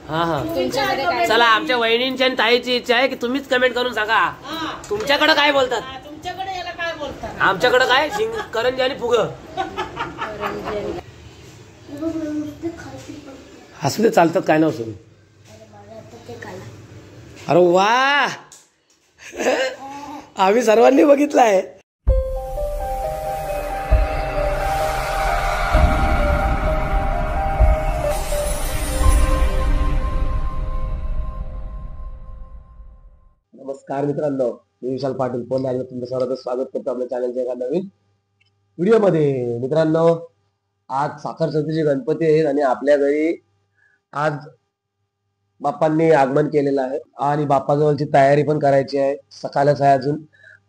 हा हा चला, आमच्या वहिनींची आणि ताईची इच्छा आहे की तुम्हीच कमेंट करून सांगा तुमच्याकडे काय बोलतात. आमच्याकडे काय करंजी आणि फुग. असू दे, चालतात, काय नसून. अरे वा, आम्ही सर्वांनी बघितलंय. नमस्कार मित्रांनो, मी विशाल पाटील पुन्हा एकदा तुमचं सर्वांचं स्वागत करतो आपल्या चॅनलच्या एका नवीन व्हिडिओमध्ये. मित्रांनो, आज साखर चतुर्थी गणपती आहेत आणि आपल्या घरी आज बाप्पांनी आगमन केलेलं आहे आणि बाप्पाजवळची तयारी पण करायची आहे. सकाळच आहे, अजून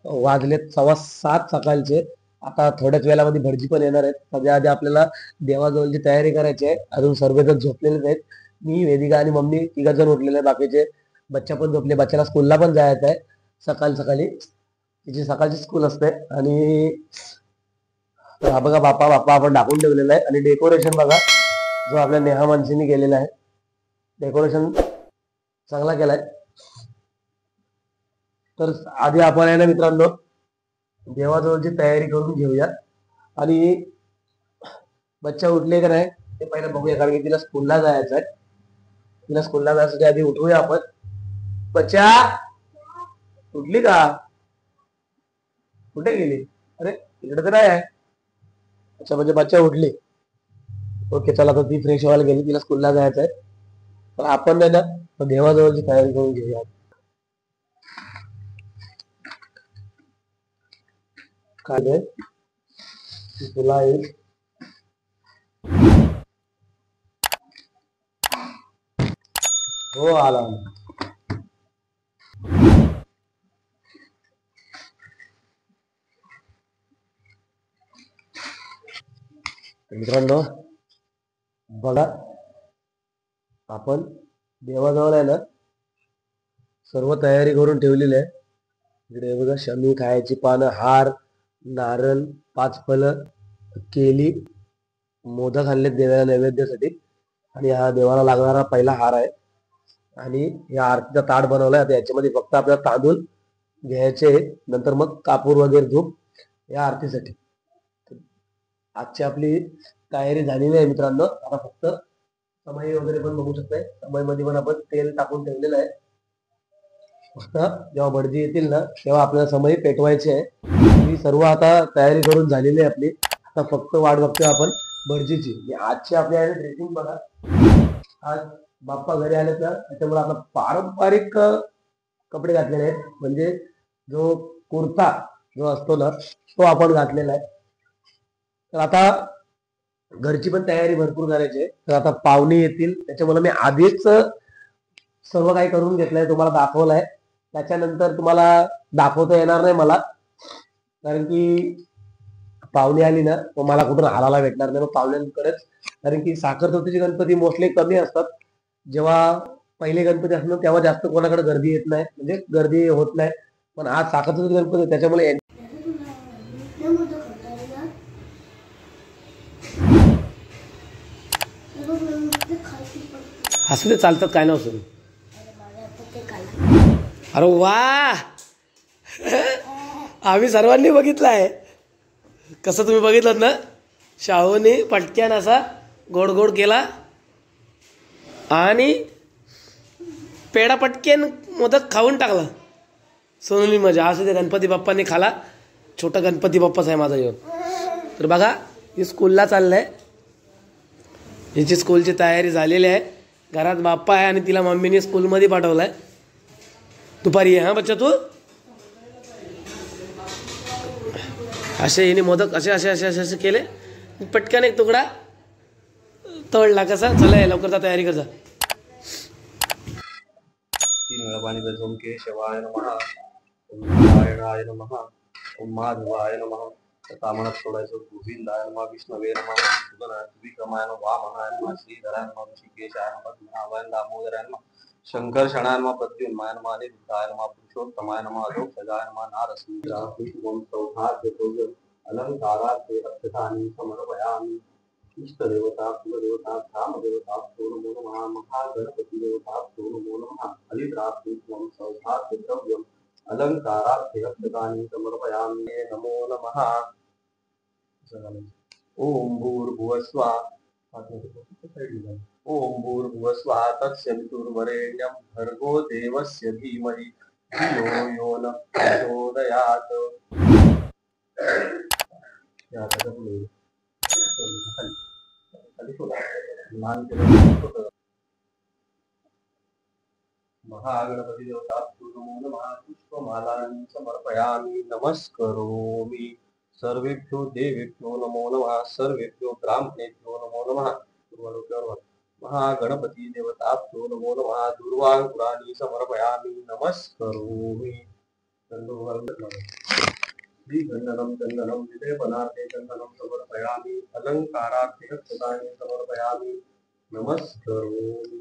वाजलेत 7:15 सकाळचे. आता थोड्याच वेळामध्ये भटजी पण येणार आहेत. सध्या आधी आपल्याला देवाजवळची तयारी करायची आहे. अजून सर्वजण झोपलेलेच आहेत. मी, वेदिका आणि मम्मी तिघ जण उठलेले आहेत. बाकीचे बच्चा पण झोपले. बच्चाला स्कूलला पण जायचं आहे सकाळी. तिची सकाळची स्कूल असते. आणि हा बघा बाप्पा आपण टाकून ठेवलेला आहे. आणि डेकोरेशन बघा, जो आपल्या नेहा मानसीने केलेला आहे. डेकोरेशन चांगला केलाय. तर आधी आपण आहे ना मित्रांनो, देवाजवळची तयारी करून घेऊया. आणि बच्चा उठले का नाही ते पहिलं बघूया, कारण की तिला स्कूलला जायचं आहे. तिला स्कूलला जायसाठी आधी उठवूया आपण. बच्चा उठली का? कुठे गेली? अरे इकडे तर नाही आहे. अच्छा, म्हणजे बच्चा उठली. ओके, चला, तर ती फ्रेश व्हायला गेली, तिला स्कूलला जायचं आहे. तर आपण नाही ना देवाजवळची तयारी करून घेऊया. काय तुला येईल हो, आला. मित्रांनो बघा, आपण देवाजवळ आहे ना सर्व तयारी करून ठेवलेली आहे. इकडे बघा, शमी, खायची पानं, हार, नारळ, 5 फळं, केली, मोदक आणलेत देवाला नैवेद्यासाठी. आणि हा देवाला लागणारा पहिला हार आहे. आणि या आरतीचा ताट बनवलाय. आता याच्यामध्ये फक्त आपल्याला तांदूळ घ्यायचे, नंतर मग कापूर वगैरे धूप या आरतीसाठी. आजची आपली तयारी झालेली आहे मित्रांनो. आता फक्त समय वगैरे पण बघू शकताय. समय मध्ये पण आपण तेल टाकून ठेवलेलं आहे. फक्त जेव्हा भटजी येतील ना तेव्हा आपल्याला समय पेटवायचे आहे. ही सर्व आता तयारी करून झालेली आहे आपली. आता फक्त वाट बघतोय आपण भटजीची. आजची आपली ड्रेसिंग बघा. आज बाप्पा घरी आले तर त्याच्यामुळे आपला पारंपरिक कपडे घातलेले आहेत. म्हणजे जो कुर्ता जो असतो ना तो आपण घातलेला आहे. तर आता घरची पण तयारी भरपूर करायची आहे. तर आता पाहुणे येतील, त्याच्यामुळे मी आधीच सर्व काही करून घेतलंय, तुम्हाला दाखवलंय. त्याच्यानंतर तुम्हाला दाखवता येणार नाही मला, कारण की पाहुणे आली ना तर मला कुठून हालायला भेटणार नाही. मग पाहुण्यांकडेच, कारण की साखर चतुर्थीचे गणपती मोस्टली कमी असतात. जेव्हा पहिले गणपती असतात तेव्हा जास्त कोणाकडे गर्दी येत नाही, म्हणजे गर्दी होत नाही. पण आज साखर चतुर्थी गणपती त्याच्यामुळे असू दे, चालतात, काय नसून. अरे वा, आम्ही सर्वांनी बघितलंय. कसं तुम्ही बघितलं ना, शाहूने पटक्यान असा गोड गोड केला आणि पेढा पटक्यान मोदक खाऊन टाकला. सोनली मजा. असू दे, गणपती बाप्पांनी खाला. छोटा गणपती बाप्पाच आहे माझा येऊन. तर बघा, ही स्कूलला चाललंय. हिची स्कूलची तयारी झालेली आहे. घरात बाप्पा आहे आणि तिला मम्मीने स्कूलमध्ये पाठवलाय. दुपारी आहे हा बच्चा तू. असे हिने मोदक असे असे असे असे असे केले. पटकन एक तुकडा तळला. कसा, चला लवकर जा, तयारी कर जा. 3 वेळा पाणी ओम केशवाय नमः, ओम नारायणाय नमः, ओम माधवाय नमः. तामणात सोडायचं. गोविंदाय नमः, विष्णवे नमः, सुदनाय विक्रमाय नमः, वामनाय नमः, श्रीधराय नमः, ऋषिकेशाय नमः, पद्मनाभाय नमः, दामोदराय नमः, शंकर्षणाय नमः, प्रद्युम्नाय नमः, अनिरुद्धाय नमः, पुरुषोत्तमाय नमः, अधोक्षजाय नमः, नारसिंहाय नमः, अलंकारार्थे अक्षतानि समर्पयामि. इष्टदेवता कुलदेवता ग्रामदेवता नमो नमः महागणपती देवता नमो नमः हरिद्रात्मं सौभाग्य द्रव्यम् अलंकारार्थकानि समर्पयामि नमो नमः ओम भूर्भुवस्वः ओम भूर्भुवस्वः तत्सवितुर्वरेण्यं भर्गो देवस्य धीमहि धियो यो न प्रचोदयात् या तदपुले महागणपति देवताभ्यो नमो नमः पुष्पमालानि समर्पयामि नमस्करोमि सर्वेभ्यो देवेभ्यो नमो नमः सर्वेभ्यो ब्राह्मणेभ्यो नमो नमः महागणपति देवताभ्यो नमो नमः दूर्वांकुराणि समर्पयामि नमस्करोमि श्रीगंधनं चन्दनं विलेपनार्थे चन्दनं समर्पयामि अलंकारार्थे रक्षतानि समर्पयामि नमस्करोमि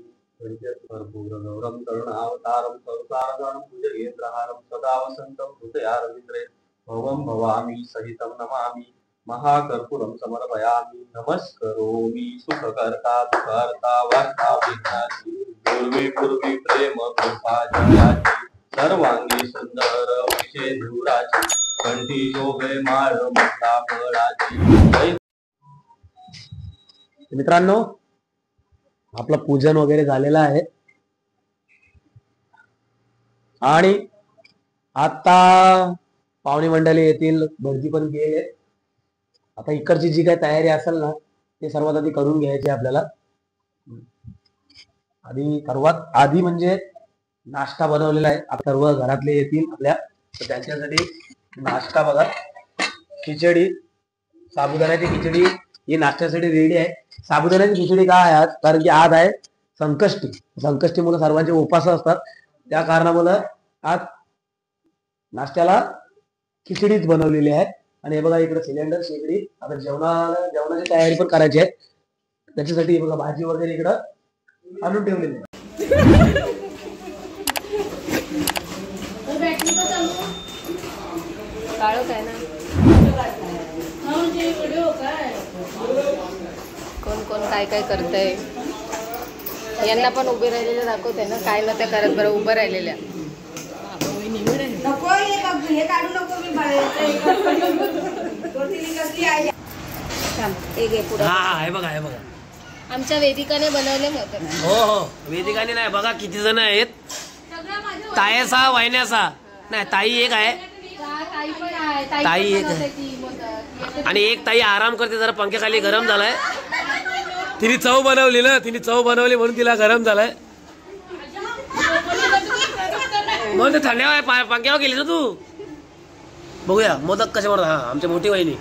कर्पूरगौरं करुणावतारं संसारसारं भुजगेन्द्रहारं सदा वसन्तं हृदयारविन्द्रे भवं भवामि सहितं नमामि महाकर्पूरं समर्पयामि नमस्करोमि सुखकर्ता दुःखहर्ता वार्ता विघ्नाची पूर्वी पूर्वी प्रेम कृपा जयाची सर्वांगी सुंदर विशेषुराची कंठी शोभे माळ मोठा फळाची। मित्रांनो आपलं पूजन वगैरे झालेलं आहे आणि आता पाहुणे मंडळी येतील, भटजी पण गेले। आता इकडची जी काही तयारी असेल ना ते सर्वात आधी करून घ्यायची आपल्याला। सर्वात आधी म्हणजे नाश्ता बनवलेला आहे, आता सर्व घरातले येतील आपल्या, तर त्यांच्यासाठी नाश्ता बघा, खिचडी, साबुदाण्याची खिचडी ही नाश्त्यासाठी रेडी आहे। साबुदाण्याची खिचडी काय आहे आज, कारण की आज आहे संकष्टीमुळे सर्वांचे उपवास असतात, त्या कारणामुळे आज नाश्त्याला खिचडीच बनवलेली आहे। आणि हे बघा इकडे सिलेंडर शेगडी, आता जेवणाची तयारी पण करायची आहे, त्याच्यासाठी बघा भाजी वगैरे इकडं आणून ठेवलेली आहे। कोण कोण काय काय करतंय, यांना पण उभे राहिलेले दाखवते ना, काय ना त्या करत बरं उभं राहिलेल्या। आमच्या वेदिकाने बनवले होते। हो वेदिकाने नाही, बघा किती जण आहेत, तायसा वाहिन्यासा नाही, ताई एक आहे, ताई एक आहे आणि एक ताई आराम करते, जरा पंख्याखाली गरम झालाय, तिने चव बनवली ना, तिने चव बनवली म्हणून तिला गरम झालाय, म्हणून ते थंड्या पंख्यावर गेली ना तू। बघूया मोदक कसे बनवतात, हा आमच्या मोठी वहिनी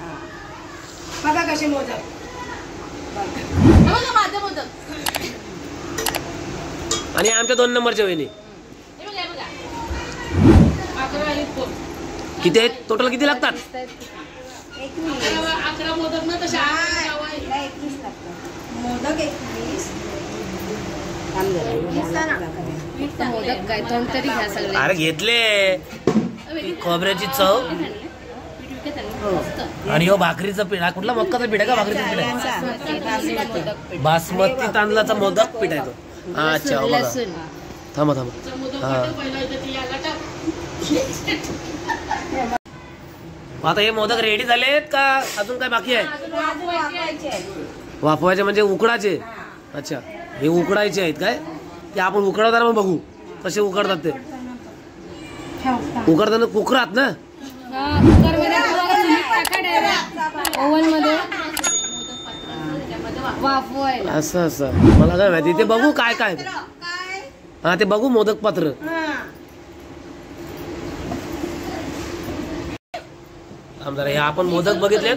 बघा कसे मोदक, माझे मोदक, आणि आमच्या 2 नंबरच्या वहिनी किती आहेत टोटल, किती लागतात? 11 मोदक ना, तसे 21 लागतात मोदक, 21 मोदक काय थोड तरी घ्या सगळे। अरे घेतले, खोबऱ्याची चव आणि हो भाकरीचं पीठ, हा कुठला मक्काचा पीठ आहे का? भाकरीचं पीठ आहे, बासमती तांदळाचा मोदक पीठ आहे तो। अच्छा बघा, थांबा हा, आता हे मोदक रेडी झालेत का अजून काय बाकी आहे? वाफवायचे म्हणजे उकडायचे? अच्छा, हे उकडायचे आहेत काय? ते आपण उकडवताना मग बघू कसे उकडतात ते, उकडताना कुकरात ना, ओव्हन मध्ये वाफवायला, असं असं मला काय माहिती, ते बघू काय काय, हा ते बघू मोदक पात्र। हे आपण मोदक बघितले,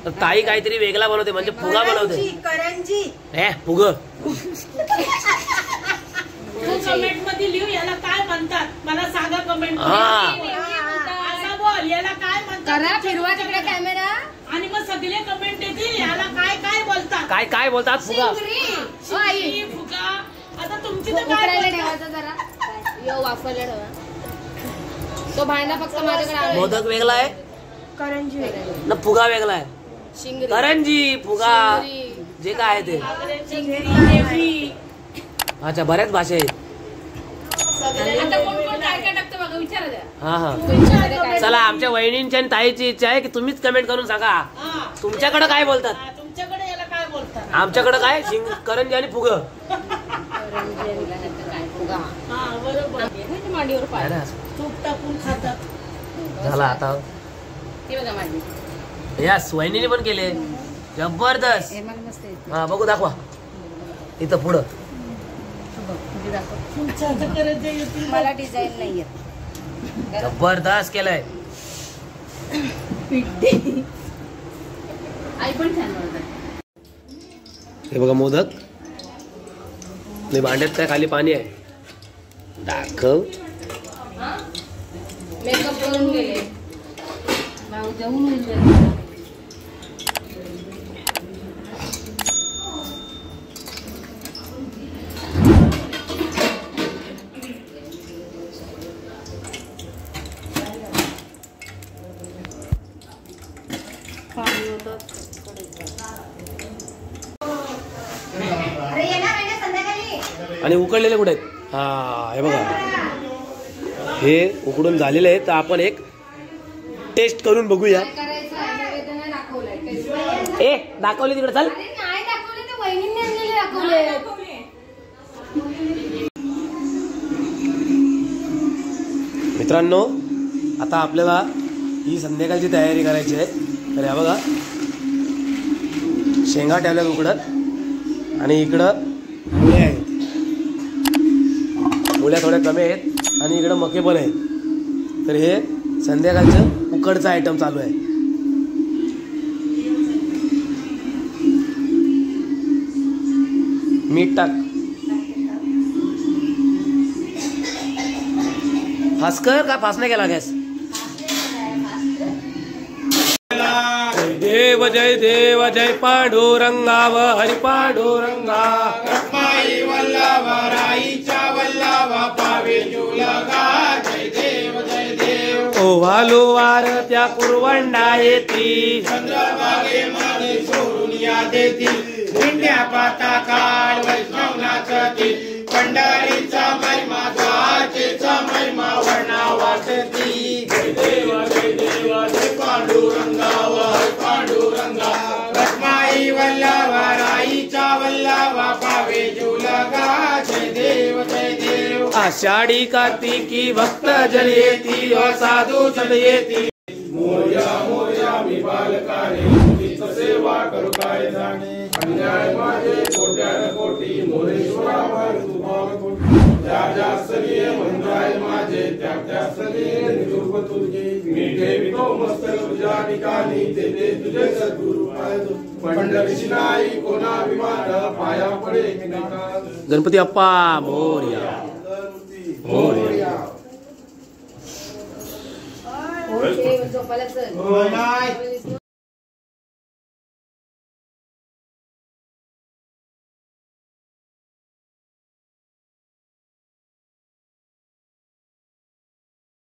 तर ताई काहीतरी वेगळा बनवते, म्हणजे फुगा बनवते, करंजी, हे फुग। कमेंट मध्ये लिहू याला काय म्हणतात, मला सांगा कमेंट मध्ये, असं बोल याला काय म्हणतात, करा फिरवा तिकडे कॅमेरा, आणि मग सगळे कमेंट देतील याला काय काय बोलतात, काय काय बोलतात फुगा, फुगा। आता तुमची तर उकडायला ठेवायचं जरा, यो वाफवायला ठेवा, तो भांडा फक्त माझ्याकडे। मोदक वेगळा आहे, करंजी ना फुगा वेगळा आहे, शिंगरी, करंजी फुगा जे काय आहे ते. चिंगरी, अच्छा, बऱ्याच भाषा आहेत. आता कोण कोण काय काय टाकतं बघा, विचारा द्या. हा हा. तुमच्याकडे काय चला, आमच्या वहिनींची आणि ताईची इच्छा आहे की तुम्हीच कमेंट करून सांगा हा. तुमच्याकडे काय बोलतात. हा, तुमच्याकडे याला काय बोलतात? आमच्याकडे काय करंजी आणि फुग. हा, बरोबर. मांडीवर पाय. तूप टाकून खातात. झाला आता. हे बघा माझी. यास वहिनीने पण केले. जबरदस्त. हे मला मस्त येते. हा, बघू दाखवा इथं पुढं. तुझी दाखव. तुमच्या हातात करत जे येतील मला डिझाईन नाही येत. जबरदस्त केलंय. पिठी. आई पण छान बनवतात. हे बघा मोदक. नाही भांड्यात काय खाली पाणी आहे. दाखव. मेकअप करून गेले. भाऊ जाऊन गेले. पाणी होतं. आणि उकडलेले कुठे आहेत. हा, हे बघा, हे उकडून झालेले आहे. तर आपण एक टेस्ट करून बघूया. काय करायचं आहे? नैवेद्याने दाखवलंय. ए, दाखवले तिकडे, चल. अरे नाही दाखवले, ते वहिनींनी आणलेले दाखवले. मित्रांनो, आता आपल्याला ही संध्याकाळची तयारी करायची आहे. तर ह्या बघा, शेंगा ठेवल्यात उकडत आणि इकडं मुळे आहेत. मुळ्या थोड्या कमी आहेत आणि इकडं मके पण आहेत. तर हे संध्याकाळचं उकडचं आयटम चालू आहे. मीठ टाक. फासकर का फास नाही केला गॅस. देव जय देव जय पांडुरंगा व हरी पांडुरंगा. रखमाई वल्लभा राईच्या वल्लभा पावे जुलगा. जय देव जय देव. ओ वालो वार त्या कुरवंडा येती. चंद्रभागेमध्ये सोडून या देतील. भेंड्या पाता काळ वैष्णव नाचतील. पंढरीचा महिमा द्वारकेचा महिमा वर्णा वाटती. जय देव जय देव जय पांडुरंगा व हरी पांडुरंगा. रखमाई वल्लभा राईच्या वल्लभा पावे जुलगा. जय देव जय देव. आषाढी कार्तिकी भक्त जन येती व साधू जन येती. मोर्या मोर्या मी बालकाने तुझीच सेवा करू काय जाणे. अन्याय माझे कोट्यान कोटी मोरेश्वरावर तू भावकोटी. ज्या ज्या सगळे मंत्राय माझे त्या त्या सगळे निरूप तुझे. मी ठेवितो मस्तक तुझ्या ठिकाणी ते ते तुझे सद्गुरु पाहतो. पंढरीची नाही कोणा विमान पाया पडे एकमेका. गणपती अप्पा मोरया. मोरया. झोपायला चल.